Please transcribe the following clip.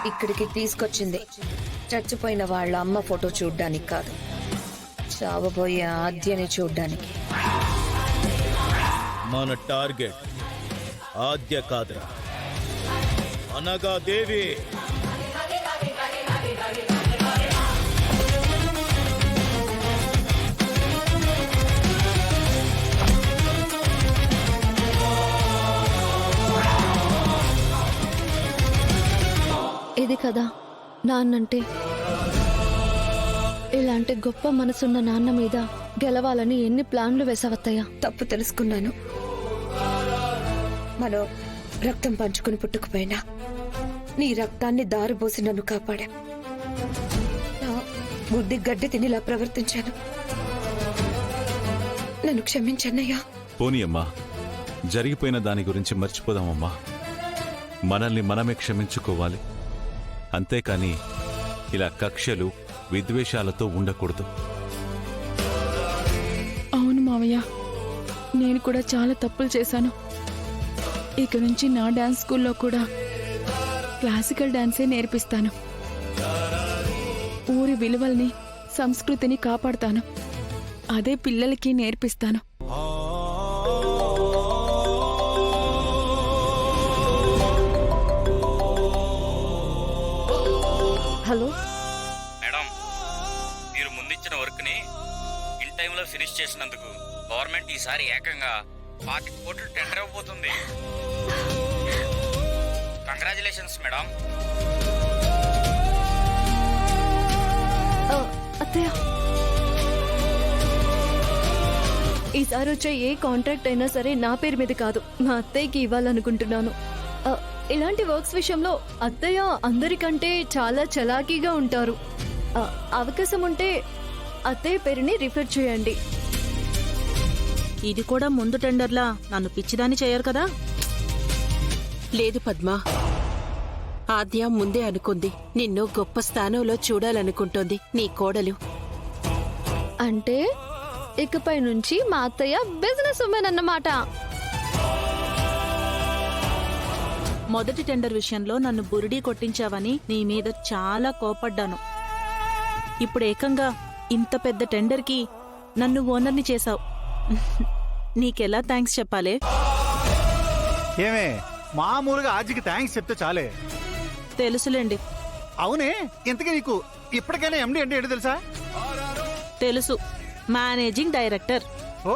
ఇక్కడికి తీసుకొచ్చింది చచ్చిపోయిన వాళ్ళ అమ్మ ఫోటో చూడ్డానికి కాదు, చావబోయే ఆద్యని చూడ్డానికి. మన టార్గెట్ ఆద్య కాదురా, అనగా దేవి. ఇది కదా నాన్నంటే. ఇలాంటి గొప్ప మనసున్న నాన్న మీద గెలవాలని ఎన్ని ప్లాన్లు వేసావత్తయ్యా. తప్పు తెలుసుకున్నాను. మనం రక్తం పంచుకుని పుట్టుకుపోయినా నీ రక్తాన్ని దారిపోసి నన్ను కాపాడా. నా బుద్ధి గడ్డి తినిలా ప్రవర్తించాను. నన్ను క్షమించన్నయ్యా. పోనీ అమ్మా, జరిగిపోయిన దాని గురించి మర్చిపోదామమ్మా. మనల్ని మనమే క్షమించుకోవాలి. అంతేకాని ఇలా కక్షలు విద్వేషాలతో ఉండకూడదు. అవును మావయ్య, నేను కూడా చాలా తప్పులు చేశాను. ఇక నుంచి నా డాన్స్ స్కూల్లో కూడా క్లాసికల్ డాన్సే నేర్పిస్తాను. ఊరి విలువల్ని, సంస్కృతిని కాపాడుతాను. అదే పిల్లలకి నేర్పిస్తాను. హలో మేడం, మీరు ముందిచ్చిన వర్క్ని ఇన్ టైంలో ఫినిష్ చేసినందుకు గవర్నమెంట్ ఈసారి ఏకంగా 40 కోట్లు టెండర్ ఇవ్వబోతుంది. Congratulations madam. అత్తయ్య, ఈసారి వచ్చే ఏ కాంట్రాక్ట్ అయినా సరే నా పేరు మీద కాదు, మా అత్తయ్యకి ఇవ్వాలనుకుంటున్నాను. ఇలాంటి వర్క్స్ విషయంలో అత్తయ్య అందరికంటే చాలా చలాకీగా ఉంటారు. అవకాశం ఉంటే అత్తయ్య పేరుని రిఫర్ చేయండి. ఇది కూడా ముందు టెండర్లా నన్ను పిచ్చిదాన్ని చేయరు కదా? లేదు పద్మా, ఆద్య ముందే అనుకుంది. నిన్ను గొప్ప స్థానంలో చూడాలనుకుంటోంది నీ కోడలు. అంటే ఇకపై నుంచి మా అత్తయ్య బిజినెస్ ఉమెన్ అన్నమాట. మొదటి టెండర్ విషయంలో నన్ను బురిడీ కొట్టించావని నీ మీద చాలా కోపడ్డాను. ఇప్పుడు ఏకంగా ఇంత పెద్ద టెండర్కి నన్ను ఓనర్ని చేశావు. నీకెలా థ్యాంక్స్ చెప్పాలే? ఏమే, మామూలుగా ఆజికి థ్యాంక్స్ చెప్తే చాలే. తెలుసులేండి. అవునే, ఇంతకీ నీకు ఇప్పటికైనా ఎండి అంటే ఏంటో తెలుసా? తెలుసు, మేనేజింగ్ డైరెక్టర్. ఓ